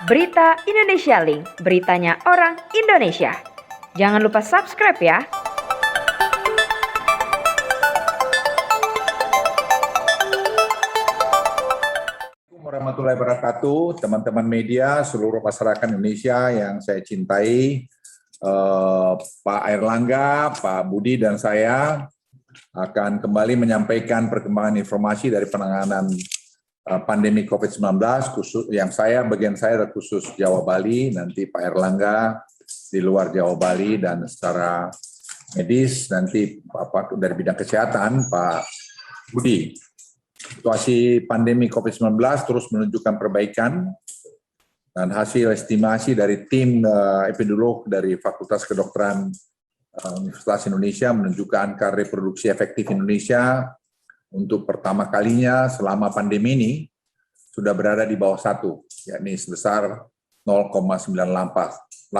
Berita Indonesia Link, beritanya orang Indonesia. Jangan lupa subscribe ya. Assalamualaikum warahmatullahi wabarakatuh, teman-teman media, seluruh masyarakat Indonesia yang saya cintai, Pak Airlangga, Pak Budi, dan saya akan kembali menyampaikan perkembangan informasi dari penanganan pandemi COVID-19, khusus yang bagian saya khusus Jawa Bali, nanti Pak Airlangga di luar Jawa Bali, dan secara medis nanti Bapak dari bidang kesehatan Pak Budi. Situasi pandemi COVID-19 terus menunjukkan perbaikan, dan hasil estimasi dari tim epidemiolog dari Fakultas Kedokteran Universitas Indonesia menunjukkan angka reproduksi efektif Indonesia untuk pertama kalinya selama pandemi ini sudah berada di bawah 1, yakni sebesar 0,98.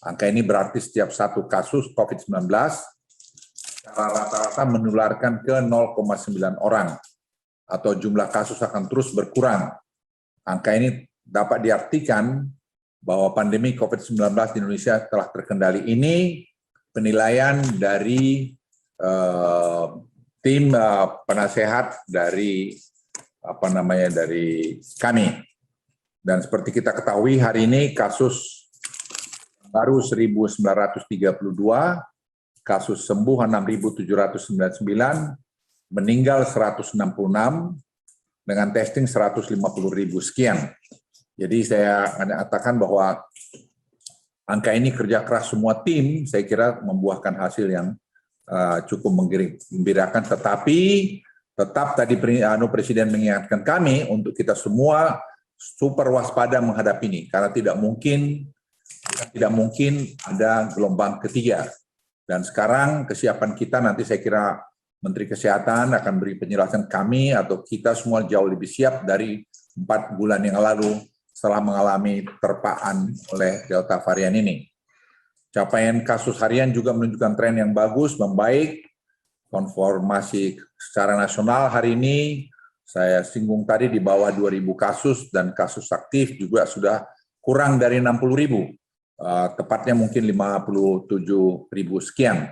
Angka ini berarti setiap satu kasus COVID-19 secara rata-rata menularkan ke 0,9 orang, atau jumlah kasus akan terus berkurang. Angka ini dapat diartikan bahwa pandemi COVID-19 di Indonesia telah terkendali. Ini penilaian dari tim penasehat dari dari kami. Dan seperti kita ketahui, hari ini kasus baru 1.932, kasus sembuh 6.799, meninggal 166, dengan testing 150.000 sekian. Jadi saya katakan bahwa angka ini kerja keras semua tim, saya kira membuahkan hasil yang cukup menggembirakan, tetapi tetap tadi Presiden mengingatkan kami untuk kita semua super waspada menghadapi ini, karena tidak mungkin ada gelombang ketiga. Dan sekarang kesiapan kita, nanti saya kira Menteri Kesehatan akan beri penjelasan, kami atau kita semua jauh lebih siap dari 4 bulan yang lalu setelah mengalami terpaan oleh Delta varian ini. Capaian kasus harian juga menunjukkan tren yang bagus, membaik. Konformasi secara nasional hari ini, saya singgung tadi, di bawah 2.000 kasus, dan kasus aktif juga sudah kurang dari 60.000. Tepatnya mungkin 57.000 sekian.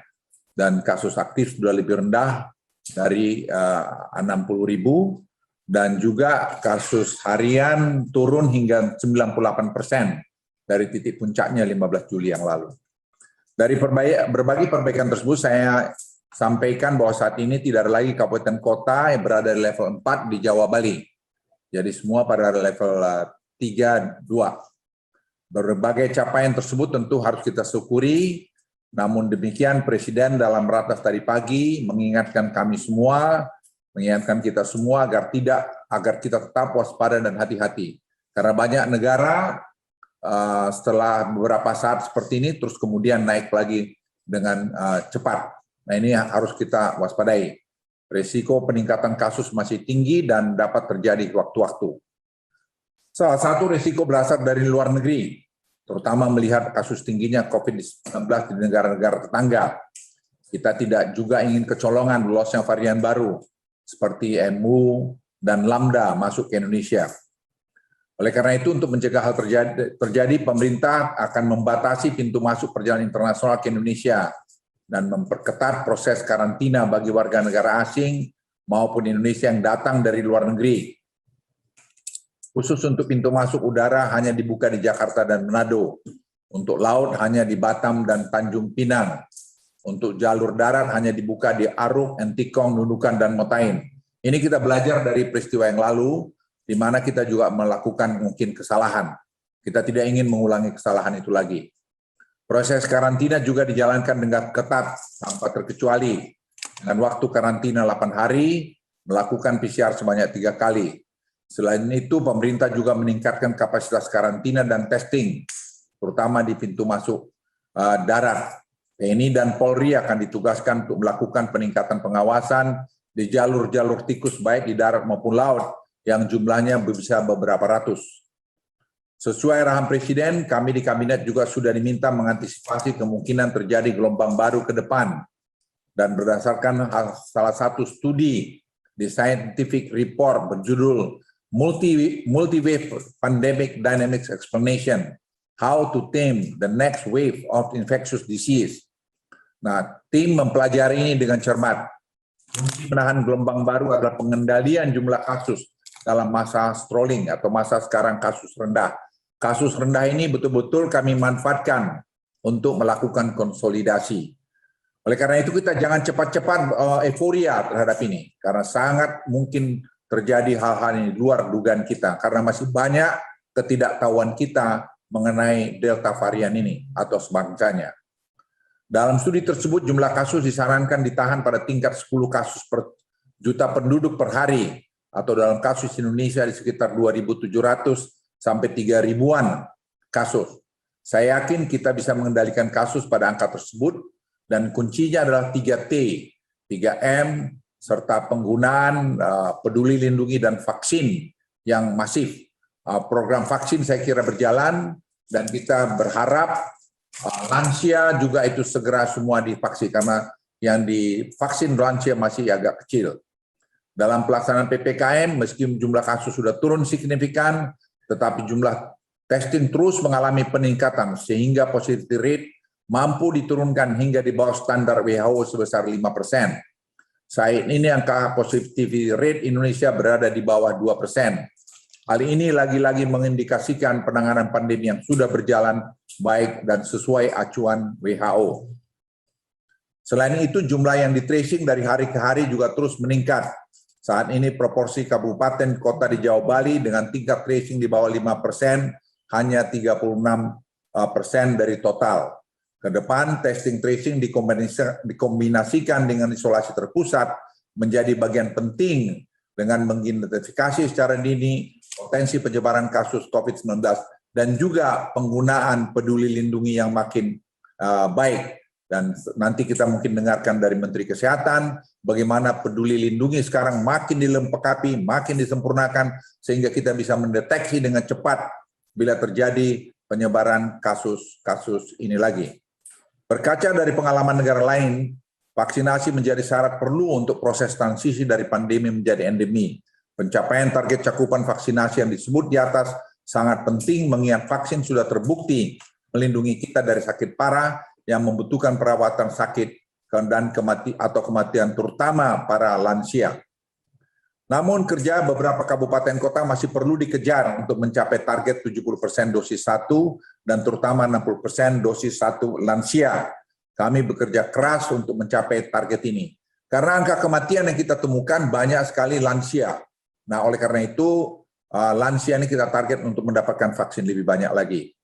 Dan kasus aktif sudah lebih rendah dari 60.000, dan juga kasus harian turun hingga 98% dari titik puncaknya 15 Juli yang lalu. Dari berbagai perbaikan tersebut, saya sampaikan bahwa saat ini tidak ada lagi kabupaten kota yang berada di level 4 di Jawa Bali. Jadi semua pada level 3, 2. Berbagai capaian tersebut tentu harus kita syukuri, namun demikian Presiden dalam ratas tadi pagi mengingatkan kami semua, mengingatkan kita semua agar kita tetap waspada dan hati-hati. Karena banyak negara setelah beberapa saat seperti ini terus kemudian naik lagi dengan cepat. Nah, ini harus kita waspadai. Risiko peningkatan kasus masih tinggi dan dapat terjadi waktu-waktu. Salah satu risiko berasal dari luar negeri, terutama melihat kasus tingginya COVID-19 di negara-negara tetangga. Kita tidak juga ingin kecolongan lolosnya varian baru seperti MU dan Lambda masuk ke Indonesia. Oleh karena itu, untuk mencegah hal terjadi, pemerintah akan membatasi pintu masuk perjalanan internasional ke Indonesia dan memperketat proses karantina bagi warga negara asing maupun Indonesia yang datang dari luar negeri. Khusus untuk pintu masuk udara hanya dibuka di Jakarta dan Manado. Untuk laut hanya di Batam dan Tanjung Pinang. Untuk jalur darat hanya dibuka di Aruk, Entikong, Nunukan, dan Motain. Ini kita belajar dari peristiwa yang lalu, di mana kita juga melakukan mungkin kesalahan. Kita tidak ingin mengulangi kesalahan itu lagi. Proses karantina juga dijalankan dengan ketat tanpa terkecuali. Dengan waktu karantina 8 hari, melakukan PCR sebanyak 3 kali. Selain itu, pemerintah juga meningkatkan kapasitas karantina dan testing, terutama di pintu masuk darat. TNI dan Polri akan ditugaskan untuk melakukan peningkatan pengawasan di jalur-jalur tikus baik di darat maupun laut, yang jumlahnya bisa beberapa ratus. Sesuai arahan Presiden, kami di Kabinet juga sudah diminta mengantisipasi kemungkinan terjadi gelombang baru ke depan. Dan berdasarkan salah satu studi di Scientific Report berjudul multi-wave pandemic dynamics explanation, how to tame the next wave of infectious disease. Nah, tim mempelajari ini dengan cermat. Kunci menahan gelombang baru adalah pengendalian jumlah kasus dalam masa strolling atau masa sekarang kasus rendah. Kasus rendah ini betul-betul kami manfaatkan untuk melakukan konsolidasi. Oleh karena itu kita jangan cepat-cepat euforia terhadap ini, karena sangat mungkin terjadi hal-hal yang di luar dugaan kita, karena masih banyak ketidaktahuan kita mengenai Delta varian ini atau sebangsanya. Dalam studi tersebut jumlah kasus disarankan ditahan pada tingkat 10 kasus per juta penduduk per hari, atau dalam kasus Indonesia di sekitar 2.700 sampai 3.000-an kasus. Saya yakin kita bisa mengendalikan kasus pada angka tersebut, dan kuncinya adalah 3T, 3M, serta penggunaan peduli lindungi dan vaksin yang masif. Program vaksin saya kira berjalan, dan kita berharap lansia juga itu segera semua divaksin, karena yang divaksin lansia masih agak kecil. Dalam pelaksanaan PPKM, meski jumlah kasus sudah turun signifikan, tetapi jumlah testing terus mengalami peningkatan, sehingga positivity rate mampu diturunkan hingga di bawah standar WHO sebesar 5%. Saat ini angka positivity rate Indonesia berada di bawah 2%. Hal ini lagi-lagi mengindikasikan penanganan pandemi yang sudah berjalan baik dan sesuai acuan WHO. Selain itu, jumlah yang di-tracing dari hari ke hari juga terus meningkat. Saat ini proporsi kabupaten kota di Jawa Bali dengan tingkat tracing di bawah 5%, hanya 36% dari total. Ke depan, testing tracing dikombinasikan dengan isolasi terpusat menjadi bagian penting dengan mengidentifikasi secara dini potensi penyebaran kasus COVID-19 dan juga penggunaan peduli lindungi yang makin baik. Dan nanti kita mungkin dengarkan dari Menteri Kesehatan bagaimana peduli lindungi sekarang makin dilengkapi, makin disempurnakan sehingga kita bisa mendeteksi dengan cepat bila terjadi penyebaran kasus-kasus ini lagi. Berkaca dari pengalaman negara lain, vaksinasi menjadi syarat perlu untuk proses transisi dari pandemi menjadi endemi. Pencapaian target cakupan vaksinasi yang disebut di atas sangat penting mengingat vaksin sudah terbukti melindungi kita dari sakit parah yang membutuhkan perawatan sakit dan kematian terutama para lansia. Namun kerja beberapa kabupaten kota masih perlu dikejar untuk mencapai target 70% dosis 1 dan terutama 60% dosis 1 lansia. Kami bekerja keras untuk mencapai target ini. Karena angka kematian yang kita temukan banyak sekali lansia. Nah, oleh karena itu lansia ini kita target untuk mendapatkan vaksin lebih banyak lagi.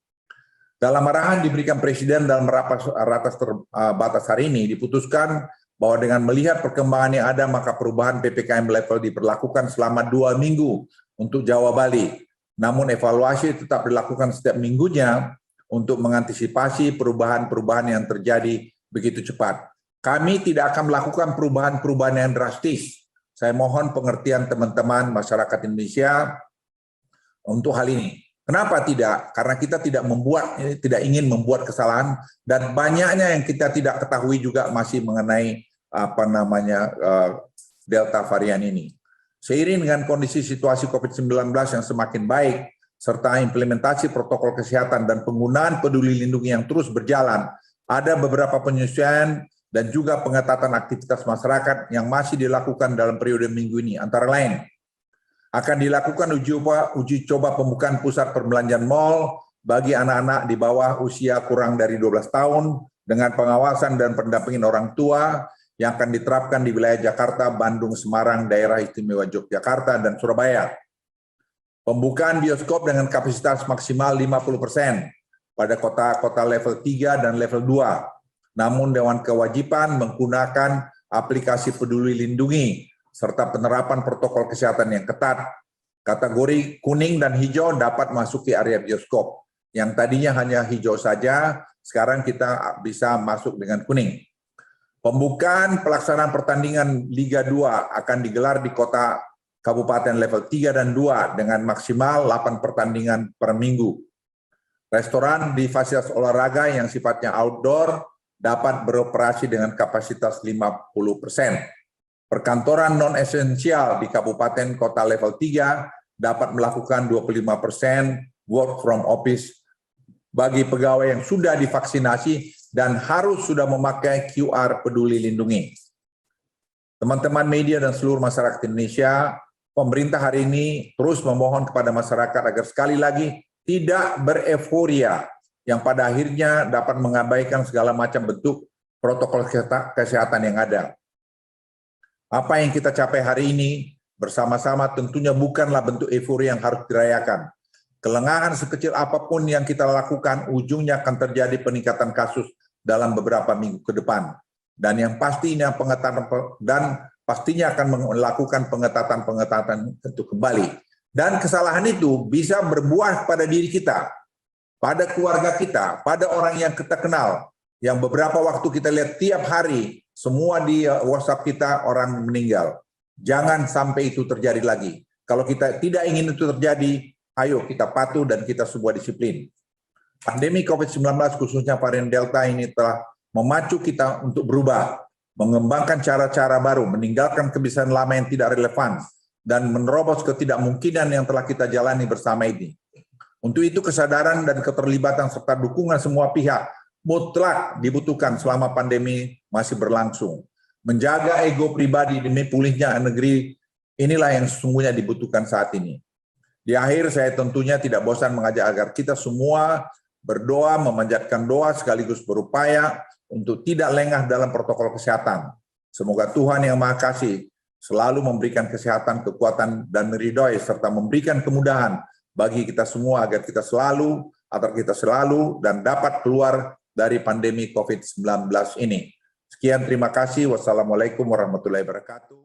Dalam arahan diberikan Presiden dalam ratas terbatas hari ini diputuskan bahwa dengan melihat perkembangan yang ada, maka perubahan PPKM level diberlakukan selama 2 minggu untuk Jawa Bali. Namun evaluasi tetap dilakukan setiap minggunya untuk mengantisipasi perubahan-perubahan yang terjadi begitu cepat. Kami tidak akan melakukan perubahan-perubahan yang drastis. Saya mohon pengertian teman-teman masyarakat Indonesia untuk hal ini. Kenapa tidak? Karena kita tidak ingin membuat kesalahan dan banyaknya yang kita tidak ketahui juga masih mengenai Delta varian ini. Seiring dengan kondisi situasi COVID-19 yang semakin baik serta implementasi protokol kesehatan dan penggunaan peduli lindungi yang terus berjalan, ada beberapa penyesuaian dan juga pengetatan aktivitas masyarakat yang masih dilakukan dalam periode minggu ini. Antara lain, akan dilakukan uji coba pembukaan pusat perbelanjaan mal bagi anak-anak di bawah usia kurang dari 12 tahun dengan pengawasan dan pendampingan orang tua yang akan diterapkan di wilayah Jakarta, Bandung, Semarang, Daerah Istimewa Yogyakarta, dan Surabaya. Pembukaan bioskop dengan kapasitas maksimal 50% pada kota-kota level 3 dan level 2. Namun Dewan Kewajiban menggunakan aplikasi peduli lindungi serta penerapan protokol kesehatan yang ketat. Kategori kuning dan hijau dapat masuk ke area bioskop. Yang tadinya hanya hijau saja, sekarang kita bisa masuk dengan kuning. Pembukaan pelaksanaan pertandingan Liga 2 akan digelar di kota kabupaten level 3 dan 2 dengan maksimal 8 pertandingan per minggu. Restoran di fasilitas olahraga yang sifatnya outdoor dapat beroperasi dengan kapasitas 50%. Perkantoran non-esensial di kabupaten kota level 3 dapat melakukan 25% work from office bagi pegawai yang sudah divaksinasi dan harus sudah memakai QR Peduli Lindungi. Teman-teman media dan seluruh masyarakat Indonesia, pemerintah hari ini terus memohon kepada masyarakat agar sekali lagi tidak bereforia yang pada akhirnya dapat mengabaikan segala macam bentuk protokol kesehatan yang ada. Apa yang kita capai hari ini bersama-sama tentunya bukanlah bentuk euforia yang harus dirayakan. Kelengahan sekecil apapun yang kita lakukan, ujungnya akan terjadi peningkatan kasus dalam beberapa minggu ke depan. Dan yang pasti ini pastinya akan melakukan pengetatan itu kembali. Dan kesalahan itu bisa berbuah pada diri kita, pada keluarga kita, pada orang yang kita kenal. Yang beberapa waktu kita lihat tiap hari, semua di WhatsApp kita orang meninggal. Jangan sampai itu terjadi lagi. Kalau kita tidak ingin itu terjadi, ayo kita patuh dan kita semua disiplin. Pandemi COVID-19 khususnya varian Delta ini telah memacu kita untuk berubah, mengembangkan cara-cara baru, meninggalkan kebiasaan lama yang tidak relevan, dan menerobos ketidakmungkinan yang telah kita jalani bersama ini. Untuk itu kesadaran dan keterlibatan serta dukungan semua pihak mutlak dibutuhkan selama pandemi masih berlangsung. Menjaga ego pribadi demi pulihnya negeri, inilah yang sesungguhnya dibutuhkan saat ini. Di akhir saya tentunya tidak bosan mengajak agar kita semua berdoa, memanjatkan doa sekaligus berupaya untuk tidak lengah dalam protokol kesehatan. Semoga Tuhan Yang Maha Kasih selalu memberikan kesehatan, kekuatan, dan ridhoi serta memberikan kemudahan bagi kita semua agar kita selalu dan dapat keluar dari pandemi COVID-19 ini. Sekian, terima kasih. Wassalamualaikum warahmatullahi wabarakatuh.